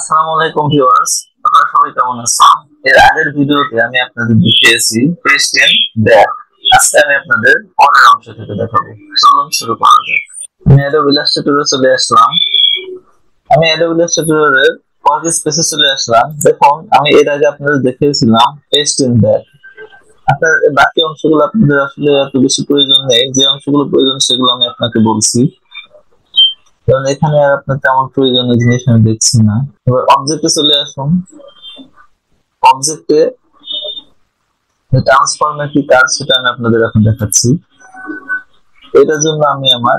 আসসালামু আলাইকুম ভিউয়ার্স, আপনারা সবাই কেমন আছেন? এর আগের ভিডিওতে আমি আপনাদের দেখিয়েছি পেস্টেন ব্যাক। আজকে আমি আপনাদের পরের অংশ থেকে দেখাবো। চলুন শুরু করা যাক। আমি অ্যাডোব ইলাস্ট্রেটরে চলে আসলাম। আমি অ্যাডোব ইলাস্ট্রেটরের ওয়ার্ক স্পেসে চলে আসলাম। দেখুন, আমি এর আগে আপনাদের দেখিয়েছিলাম পেস্টেন ব্যাক। আপনার বাকি অংশগুলো আপনাদের আসলে এত বেশি প্রয়োজন নেই। যে অংশগুলো প্রয়োজন সেগুলো আমি আপনাকে বলছি, কারণ এখানে আর আপনার তেমন প্রয়োজনীয় জিনিস আমি দেখছি না। এবার অবজেক্টে চলে আসুন। অবজেক্টে ট্রান্সফর্মের কি কাজ সেটা আমি আপনাদের এখন দেখাচ্ছি। এটার জন্য আমি আমার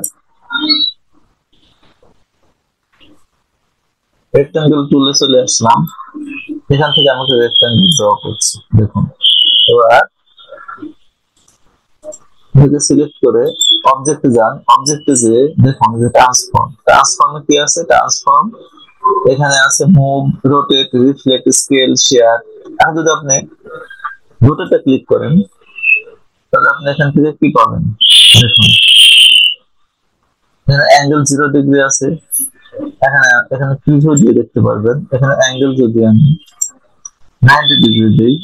রেক্ট্যাঙ্গেল টুলে চলে আসলাম। এখান থেকে আমাকে রেক্ট্যাঙ্গেল ড্র করছি। দেখুন, এবার সিলেক্ট করে অবজেক্টে যান। অবজেক্টে যে দেখুন যে ট্রান্সফর্মে কি আছে? ট্রান্সফর্ম এখানে আছে move, rotate, reflect, scale, share. এখন যদি আপনি রোটেটে ক্লিক করেন তাহলে আপনি এখান থেকে কি পাবেন? দেখুন, এখানে অ্যাঙ্গেল 0 ডিগ্রি আছে। এখানে প্রিভিউ দিয়ে দেখতে পারবেন। এখানে অ্যাঙ্গেল যদি আমি 90 ডিগ্রি দিই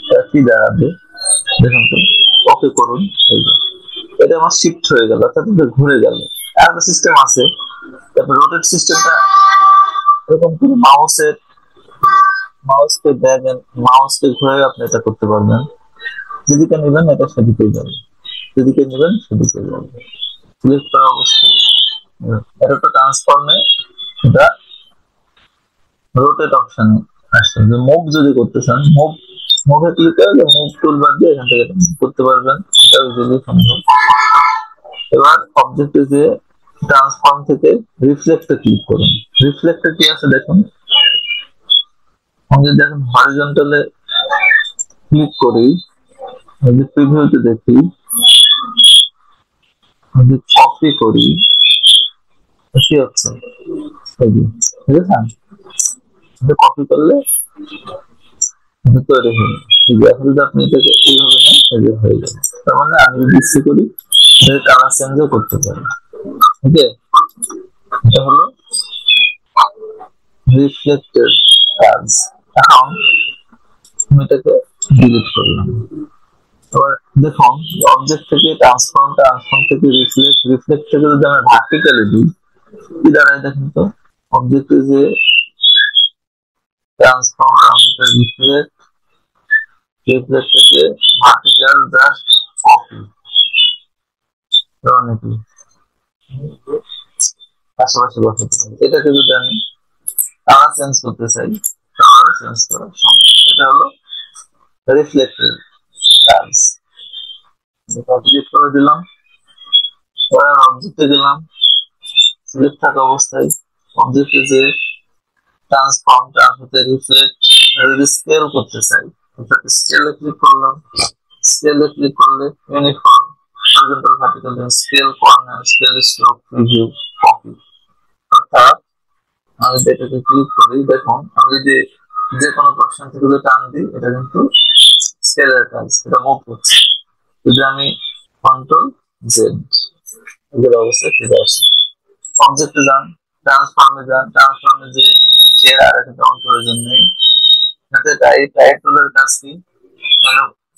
তাহলে কি দাঁড়াবে দেখুন তো। ওকে করুন। এটা আমার শিফট হয়ে গেল, অর্থাৎ ঘুরে গেল। একটা সিস্টেম আছে, তারপর রোটেট সিস্টেমটা এরকম করে মাউসকে দেখেন, মাউসকে ঘুরে আপনি এটা করতে পারবেন। যেদিকে নেবেন এটা সেদিকে যাবে, যেদিকে নেবেন সেদিকে যাবে। সিলেক্ট করা অবস্থায় এটা তো ট্রান্সফর্মে এটা রোটেট অপশনে আসছে। যে মুভ যদি করতে চান, মুভে ক্লিক করে মুভ টুলবার দিয়ে এখান থেকে করতে পারবেন। এটা ইজিলি সম্ভব। এবার অবজেক্টে যে ট্রান্সফর্ম থেকে রিফ্লেক্টে ক্লিক করুন। রিফ্লেক্টে কি আছে দেখুন। আমি যদি এখন হরিজন্টালে ক্লিক করি, যদি প্রিভিউতে দেখি, যদি কপি করি কি হচ্ছে বুঝেছেন? কপি করলে তৈরি হয়ে এখন যদি আপনি এটাকে এইভাবে না হয়ে যাবে। তার মানে আমি যদি ইচ্ছে করি কালার চেঞ্জও করতে পারি। ওকে, এটা হলো রিফ্লেক্টের কাজ। এখন আমি এটাকে ডিলিট করলাম। এবার দেখুন, অবজেক্ট থেকে ট্রান্সফর্ম থেকে রিফ্লেক্ট থেকে যদি আমি ভার্টিক্যালি দিই কি দাঁড়ায় দেখুন তো। অবজেক্টে যে ট্রান্সফর্ম রিফ্লেক্ট থেকে ভার্টিক্যাল জাস্ট কপি নাকি পাশাপাশি বসাতে পারি। এটাকে যদি আমি কালার চেঞ্জ করতে চাই, কালার চেঞ্জ করা সম্ভব। এটা হলো রিফ্লেক্টের কাজ। ক্লিক করে দিলাম। এবার অবজেক্টে গেলাম, সিলেক্ট থাকা অবস্থায় অবজেক্টে যে ট্রান্সফর্ম ট্রান্সফর্মে রিফ্লেক্ট যদি স্কেল করতে চাই, অর্থাৎ স্কেলে ক্লিক করলাম। স্কেলে ক্লিক করলে uniform, horizontal, vertical, scale, corner, scale, stroke, preview, copy. অর্থাৎ আমি এটাকে ক্লিক করি, দেখুন আমি যদি যে কোনো পোরশন থেকে টান দিই এটা কিন্তু স্কেলের কাজ, এটা মুভ করছে। যদি আমি কন্ট্রোল জেড এগুলো অবস্থায় ফিরে আসি। অবজেক্টে যান, ট্রান্সফর্মে যান। ট্রান্সফর্মে যে শেয়ার আর একটা প্রয়োজন নেই। টাইপ টুলের কাজ কি?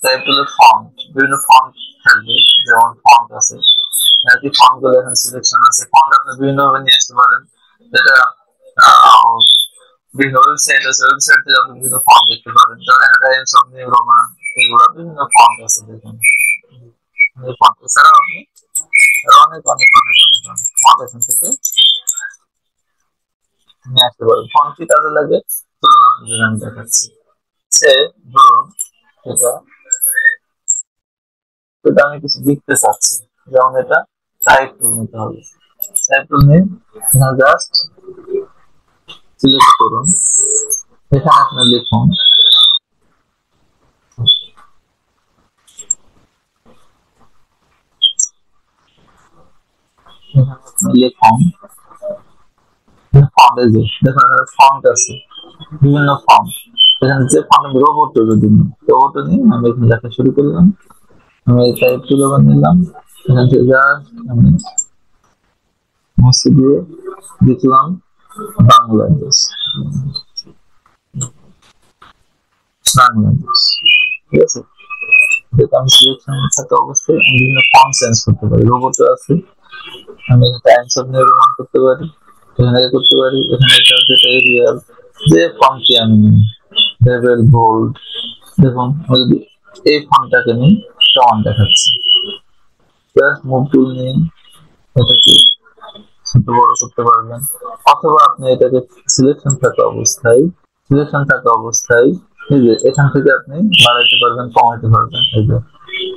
টাইপ টুলের ফন্ট, বিভিন্ন ফন্ট থাকবে, যেমন ফন্ট আছে, ফন্ট গুলো এখানে সিলেকশন আছে। ফন্ট আপনি বিভিন্ন ভাবে নিয়ে আসতে পারেন। যেটা বিভিন্ন ওয়েবসাইট আছে, ওয়েবসাইট থেকে আপনি বিভিন্ন ফন্ট দেখতে পারেন। যেমন একটা টাইমস অফ নিউ রোমান, এগুলো বিভিন্ন ফন্ট আছে দেখুন। এই ফন্ট এছাড়াও আপনি অনেক অনেক অনেক অনেক অনেক ফন্ট এখান থেকে নিয়ে আসতে পারেন। ফন্ট কি কাজে লাগে চলুন আপনাদের আমি দেখাচ্ছি। সে ধরুন এটা আমি কিছু লিখতে চাচ্ছি, যেমন এটা টাইপ টুল নিতে হবে। টাইপ টুল নিয়ে জাস্ট সিলেক্ট করুন। এখানে আপনি লিখুন ফন্ট আছে, বিভিন্ন ফন্ট। এখানে যে ফন্ট রোবট নিয়ে আমি এখানে লেখা শুরু করলাম। আমি এই টাইপ টুল আবার নিলাম। এখান থেকে জাস্ট আমি মুছে দিয়ে লিখলাম বাংলাদেশ। বাংলাদেশ। ঠিক আছে, যেটা আমি সিলেকশন থাকা অবস্থায় আমি বিভিন্ন ফন্ট চেঞ্জ করতে পারি। রোবটও আছে, আমি টাইমস অফ নিউ রোমান করতে পারি, এখানে করতে পারি, এখানে এটা হচ্ছে এরিয়াল, যে ফন্টটি আমি নিই, লেভেল বোল্ড। দেখুন আমি যদি এই ফন্টটাকে নিই, কেমন দেখাচ্ছে। প্লাস মুভ টুল নিই, এটাকে ছোট বড় করতে পারবেন, অথবা আপনি এটাকে সিলেকশন থাকা অবস্থায় এই যে এখান থেকে আপনি বাড়াইতে পারবেন, কমাইতে পারবেন। এই যে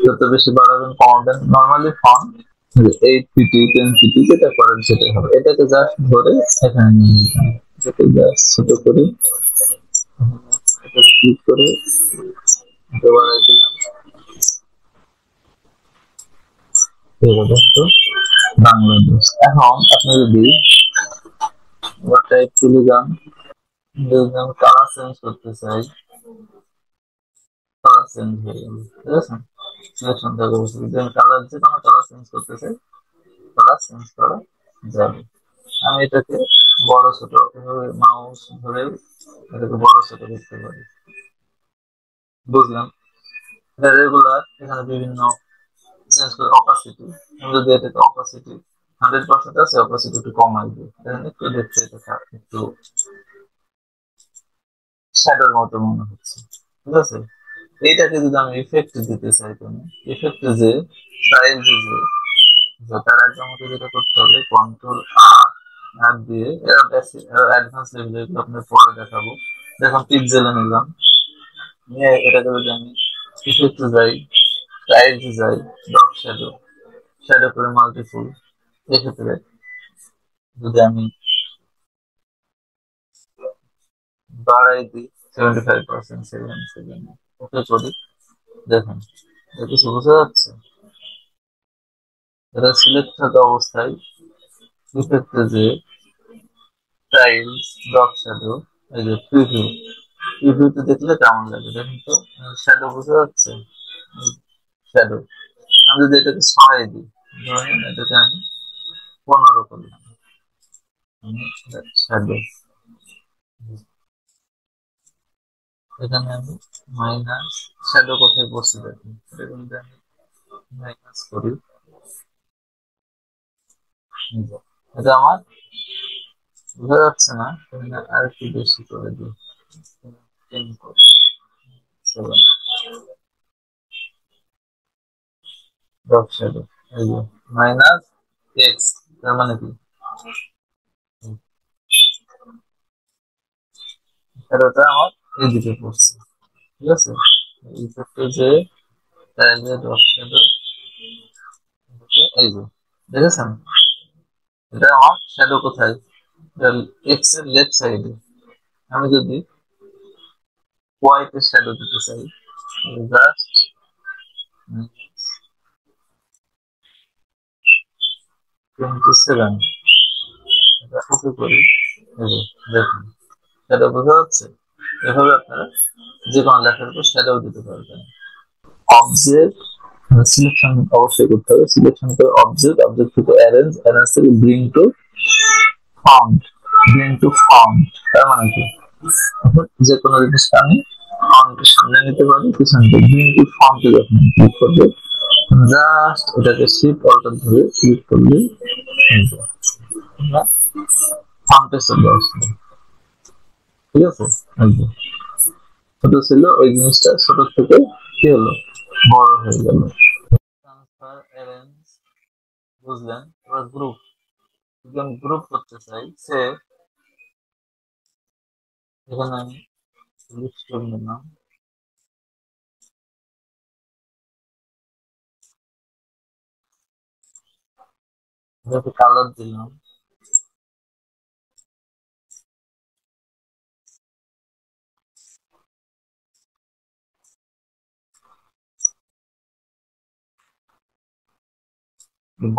যত বেশি বাড়াবেন কমাবেন, নর্মালি ফন্ট 8 পিটি 10 পিটি যেটা করেন সেটাই হবে। এটাকে জাস্ট ধরে এখানে নিয়ে নিতে, এটাকে জাস্ট ছোট করে এটাকে ক্লিক করে এটা বাড়াই দিলাম। এরকম তো বাংলাদেশ। এখন আপনি যদি টাইপ তুলে যান, যদি আমি কালার চেঞ্জ করতে চাই, কালার চেঞ্জ হয়ে গেল। ঠিক আছে, সিলেকশন থেকে বসে যদি আমি কালার, যে কোনো কালার চেঞ্জ করতে চাই, কালার চেঞ্জ করা যাবে। আমি এটাকে বড় ছোট এভাবে মাউস ধরে এটাকে বড় ছোট করতে পারি। বুঝলাম। এটা রেগুলার, এখানে বিভিন্ন চেঞ্জ করে অপাসিটি, আমি যদি এটাকে অপাসিটি 100% আছে, অপাসিটি একটু কমাই দিই, এখানে একটু দেখতে এটা একটু শ্যাডোর মতো মনে হচ্ছে। ঠিক আছে, এইটাকে যদি আমি ইফেক্ট দিতে চাই, তুমি ইফেক্টে যে স্টাইল যে তার একদম মতো যেটা করতে হবে, কন্ট্রোল আর দিয়ে অ্যাডভান্স লেভেল, এগুলো আপনার পরে দেখাবো। দেখুন পিক্সেলে নিলাম, নিয়ে এটাকে যদি আমি ইফেক্টে যাই, স্টাইল যাই, ডট শ্যাডো, শ্যাডো করে মাল্টিফুল, এক্ষেত্রে যদি আমি বাড়াই দিই 75%, 77, ওকে করি, দেখুন এটা কিছু বোঝা যাচ্ছে। এটা সিলেক্ট থাকা অবস্থায় ইফেক্টে যে স্টাইলস, ডট শ্যাডো, এই যে প্রিভিউতে দেখলে কেমন লাগে দেখুন তো। শ্যাডো বোঝা যাচ্ছে, শ্যাডো। আমি যদি এটাকে সরাই দিই, ধরেন এটাকে আমি 15 করলাম, শ্যাডো, এখানে আমি মাইনাস, শ্যাডো কোথায় বসে দেখুন, এটা কিন্তু আমি মাইনাস করি, এটা আমার বোঝা যাচ্ছে না, এখানে আর একটু বেশি করে দিই, 10 করে, 7, ডট শ্যাডো, এই যে মাইনাস এক্স, তার মানে কি শ্যাডোটা আমার এই দিকে পড়ছে। ঠিক আছে, ইফেক্টে যে স্টাইলে ডট শ্যাডো, এই যে দেখেছেন, এটা আমার শ্যাডো কোথায়, এক্স এর লেফট সাইডে। আমি যদি ওয়াই তে শ্যাডো দিতে চাই, জাস্ট 27, এটা ওকে করি, এই যে দেখুন শ্যাডো বোঝা যাচ্ছে। এভাবে আপনারা যে কোনো লেখার উপর শ্যাডো দিতে পারবেন। অবজেক্ট সিলেকশন অবশ্যই করতে হবে, সিলেকশন করে অবজেক্ট, অবজেক্ট থেকে অ্যারেঞ্জ থেকে ব্রিং টু ফাউন্ড, তার মানে কি যে কোনো জিনিসটা আমি ফাউন্ডের সামনে নিতে পারি, পিছনে ব্রিং টু ফাউন্ডে যখন ক্লিক করবে, জাস্ট এটাকে শিফট অল্টার ধরে ক্লিক করলে ফাউন্ডে চলে আসবে। ঠিক আছে, ছোট ছিল ওই জিনিসটা, ছোট থেকে কি হলো, বড় হয়ে গেল। ট্রান্সফার, অ্যারেঞ্জ, বুঝলেন। এবার গ্রুপ, যদি আমি গ্রুপ করতে চাই, সে এখানে আমি লিস্ট করে নিলাম, এটাকে কালার দিলাম,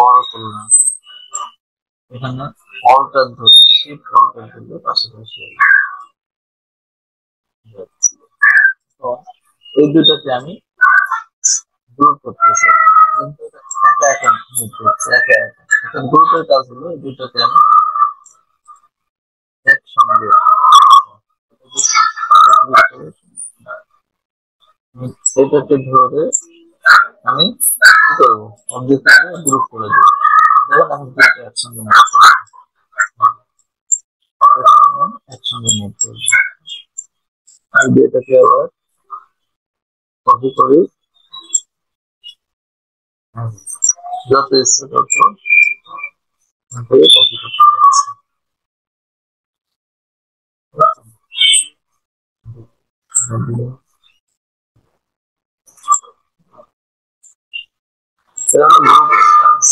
বড় করলাম, এখানে অল্টার ধরে শিফট অল্টার ধরে পাশাপাশি এই দুটাকে আমি গ্রুপ করতে চাই, কিন্তু একা একা মুভ করছে, একা একা। এখন গ্রুপের কাজ হলো এই দুটাকে আমি একসঙ্গে এটাকে ধরে আমি কি করবো অবজেক্টটাকে গ্রুপ করে দেবো। দেখুন আমি দুটো একসঙ্গে মুভ করবো, একসঙ্গে মুভ করবো। আর এটাকে আবার কপি করি, যত ইচ্ছে তত কপি করতে পারছি। এটা হলো গ্রুপের কাজ।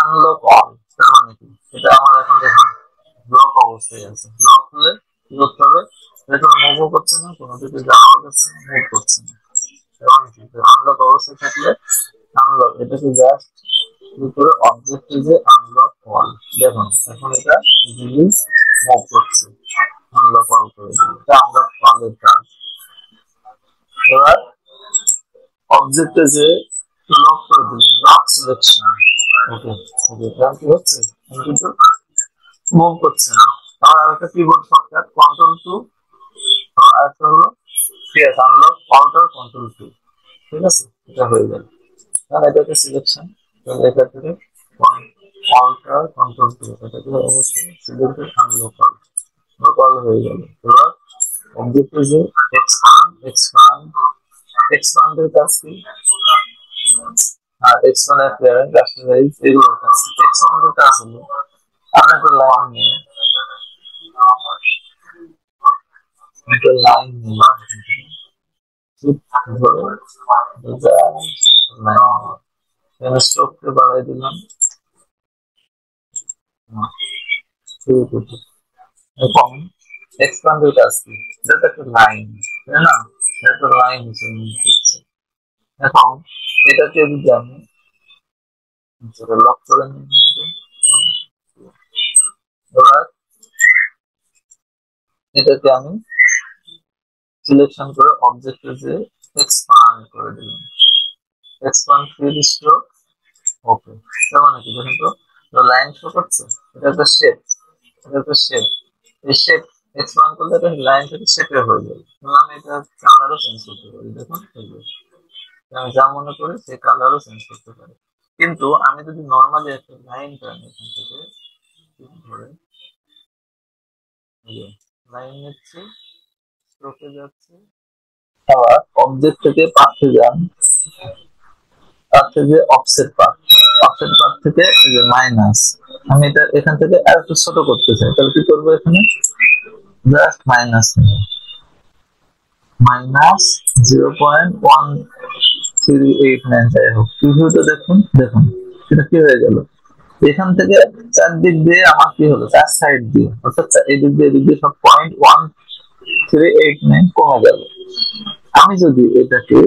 আনলক অল তার মানে কি, এটা আমার এখন দেখুন ব্লক অবস্থায় আছে। ব্লক হলে কি করতে হবে, এটা মুভও করছে না, কোনো দিকে যাওয়া যাচ্ছে না, মুভ করছে না। আনলক অবস্থায় থাকলে আনলক এটাকে জাস্ট উপরে অবজেক্ট যে আনলক অল, দেখুন এখন এটা ইজিলি মুভ করছে। আনলক অল করে দিই, এটা আনলক অলের কাজ। এবার অবজেক্টে যে লক করে দিলাম, লক সিলেকশন। ওকে ওকে, এটা কি হচ্ছে কিন্তু মুভ করছে না। আর আরেকটা কিবোর্ড শর্টকাট কন্ট্রোল টু, আরেকটা হলো press unlock alter control two. ঠিক আছে, এটা হয়ে গেল। তাহলে এটাকে সিলেকশন, তাহলে এটা থেকে অল্টার কন্ট্রোল টু, এটাকে অবশ্যই সিলেক্টেড আনলক অল হয়ে গেল। এবার অবজেক্টে যে এক্সপান্ড এক্সপান্ড এক্সপান্ডের কাজ কি, আর এক্সপান্ড অ্যাপিয়ারেন্স রাস্টারাইজ এগুলোর কাজ। এক্সপান্ডের কাজ হলো আমরা একটা লাইন নিয়ে স্ট্রোককে বাড়াই দিলাম। এখন এক্সপান্ডের কাজ কি, এটা একটা লাইন, তাই না, একটা লাইন হিসেবে করছে। এখন এটাকে যদি আমি লক করে নিই, এবার এটাকে আমি সিলেকশন করে অবজেক্টে যে এক্সপান্ড করে দিলাম, এক্সপান্ড ফ্রি স্ট্রোক। ওকে, তার মানে কি দেখুন তো লাইন শো করছে, এটা একটা শেপ, এটা একটা শেপ। এই শেপ এক্সপান্ড করলে এটা লাইন থেকে শেপে হয়ে যাবে। আমি এটা কালারও চেঞ্জ করতে পারি, দেখুন আমি যা মনে করি সেই কালারও চেঞ্জ করতে পারি। কিন্তু আমি যদি নর্মালি একটা লাইন টানি এখান থেকে ধরে লাইন নিচ্ছি, স্ট্রোকে যাচ্ছে, আবার অবজেক্ট থেকে পাথে যান, পাথে যে অফসেট পাথ, অফসেট পাথ থেকে এই যে মাইনাস, আমি এটা এখান থেকে আর একটু ছোট করতে চাই, তাহলে কি করবো, এখানে জাস্ট মাইনাস নেব, মাইনাস 0.1389 যাই হোক। প্রিভিউতে দেখুন, দেখুন এটা কি হয়ে গেল, এখান থেকে চারদিক দিয়ে আমার কি হলো, চার সাইড দিয়ে, অর্থাৎ এদিক দিয়ে এদিক দিয়ে সব 0.1389 কমে গেল। আমি যদি এটাকে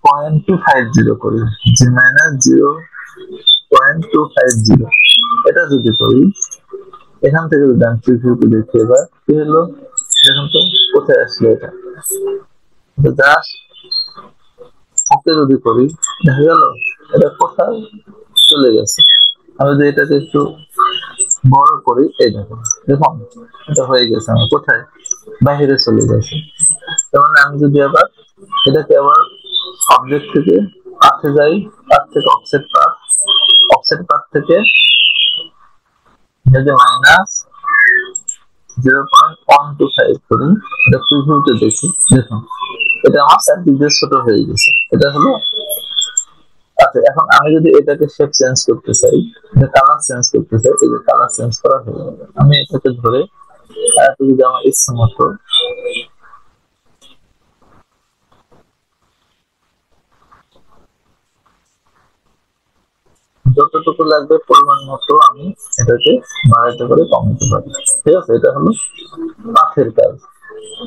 0.250 করি, জি মাইনাস 0.250, এটা যদি করি, এখান থেকে যদি আমি প্রিভিউতে দেখি, এবার কি হলো দেখুন তো, কোথায় আসলো এটা, জাস্ট ওকে যদি করি, দেখা গেল এটা কোথায় চলে গেছে। আমি যদি এটাকে একটু বড় করি, এই দেখুন দেখুন এটা হয়ে গেছে, আমার কোথায় বাহিরে চলে গেছে। তার মানে আমি যদি আবার এটাকে আবার অবজেক্ট থেকে পাথে যাই, পাথ থেকে অফসেট পাথ, অফসেট পাথ থেকে যদি মাইনাস 0.125 করি, এটা প্রিভিউতে দেখি, দেখুন এটা আমার চারদিক দিয়ে ছোট হয়ে গেছে। এটা হলো আচ্ছা। এখন আমি যদি এটাকে শেপ চেঞ্জ করতে চাই, কালার চেঞ্জ করতে চাই, এই যে কালার চেঞ্জ করা হয়ে যাবে। আমি এটাকে ধরে যদি আমার ইচ্ছা মতো যতটুকু লাগবে পরিমাণ মতো আমি এটাকে বাড়াতে পারি, কমাতে পারি। ঠিক আছে, এটা হলো পাথের কাজ।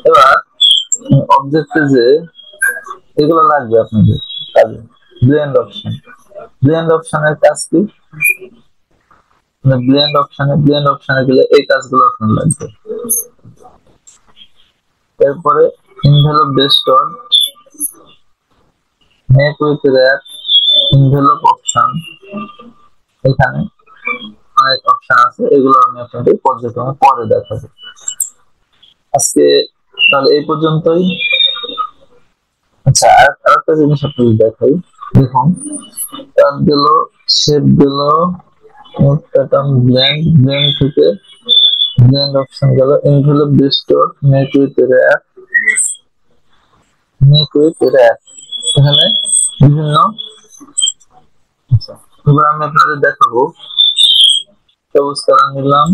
এবার অবজেক্টে যে এগুলো লাগবে আপনাদের কাজে, ব্লেন্ড অপশন, ব্লেন্ড অপশনের কাজ কি, ব্লেন্ড অপশনে গেলে এই কাজগুলো আপনার লাগবে। এরপরে ইনভেলপ বেস্টন, make with wrap, envelope option, এখানে অনেক অপশন আছে, আছে, এগুলো আমি আপনাদের পর্যায়ক্রমে পরে দেখাবো। আজকে তাহলে এই পর্যন্তই। আচ্ছা, আরেকটা জিনিস আপনাদের দেখাই। দেখুন, কাট দিল, শেপ দিল, ব্লেন্ড থেকে ব্লেন্ড অপশন গেল, envelope distort, make with wrap, এখানে বিভিন্ন। আচ্ছা, এবার আমি আপনাদের দেখাবো। সবুজ কালার নিলাম,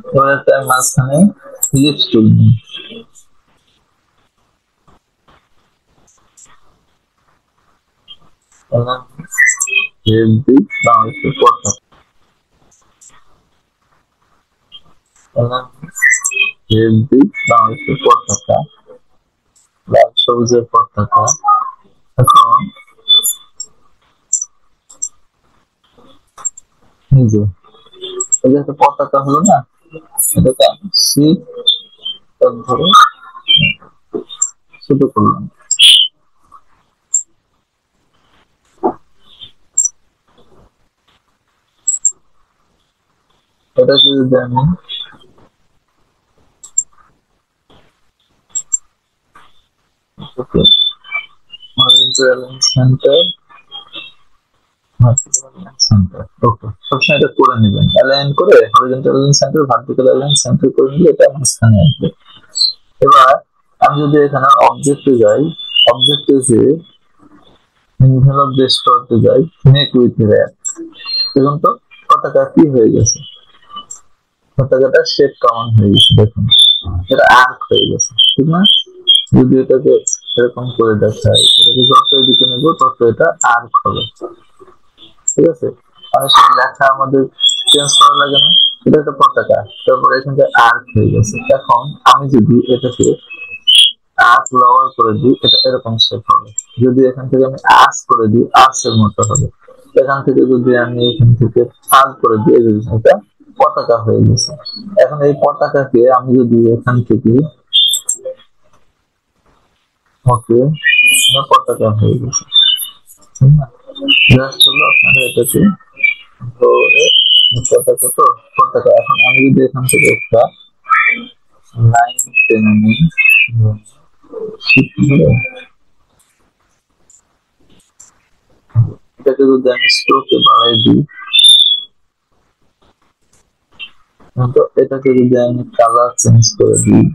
এবার একটা মাঝখানে লিপস টুল নিই। বাংলাদেশের পতাকা, বাংলাদেশের পতাকা, লাল সবুজের পতাকা। এখন নিজে এই যে একটা পতাকা হলো না, এটাকে আমি ধরে ছোট করলাম। এটাকে যদি আমি সেন্টার সবসময় এটা করে নেবেন, অ্যালাইন করে horizontal centre, vertical align centre করে নিলে এটা মাঝখানে আসবে। এবার আমি যদি এখানে অবজেক্টে যাই, অবজেক্টে যে এনভেলপ ডিস্টর্টে যাই, মেক উইথ র্যাপ, দেখুন তো পতাকা কি হয়ে গেছে, পতাকাটা শেপ কমন হয়ে গেছে। দেখুন এটা আর্ক হয়ে গেছে, ঠিক না? যদি এটাকে এরকম করে দেখায়, এটাকে যত এদিকে নেব তত এটা আর্ক হবে, ঠিক আছে? অনেক লেখা আমাদের চেঞ্জ করা লাগে না, এটা একটা পতাকা, তারপরে এখানে আর্ক হয়ে গেছে। এখন আমি যদি এটাকে আর্ক লওয়ার করে দিই, এটা এরকম শেপ হবে। যদি এখান থেকে আমি আর্চ করে দিই, আর্চের মতো হবে। এখান থেকে যদি আমি এখান থেকে ফাঁক করে দিই, এটা পতাকা হয়ে গেছে। এখন এই পতাকাকে আমি যদি এখান থেকে পতাকা হয়ে গেছে, জাস্ট হলো আপনারা এটাকে ধরে পতাকা, তো পতাকা। এখন আমি যদি এখান থেকে একটা লাইন টেনে নিই, এটাকে যদি আমি স্ট্রোকে বাড়াই দিই, তো এটাকে যদি আমি কালার চেঞ্জ করে দিই,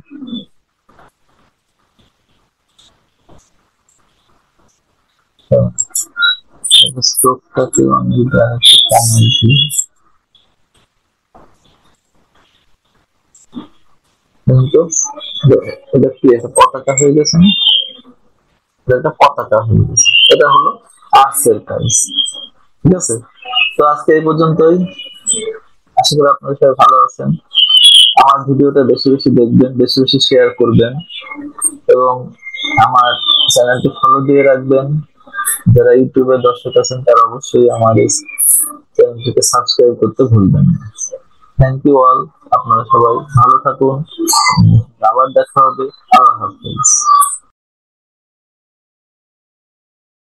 স্ট্রোকটাকে আমি যদি আরেকটু কমাই দিই, কিন্তু এটা কি একটা পতাকা হয়ে গেছে না? এটা পতাকা হয়ে গেছে। এটা হলো আর্টসের কাজ, ঠিক আছে? তো আজকে এই পর্যন্তই। আশা করি আপনারা সবাই ভালো আছেন। আমার ভিডিওটা বেশি বেশি দেখবেন, বেশি বেশি শেয়ার করবেন, এবং আমার চ্যানেলটি ফলো দিয়ে রাখবেন। যারা ইউটিউবের দর্শক আছেন তারা অবশ্যই আমার এই চ্যানেলটিকে সাবস্ক্রাইব করতে ভুলবেন না। থ্যাংক ইউ অল, আপনারা সবাই ভালো থাকুন, আবার দেখা হবে। আল্লাহ হাফেজ।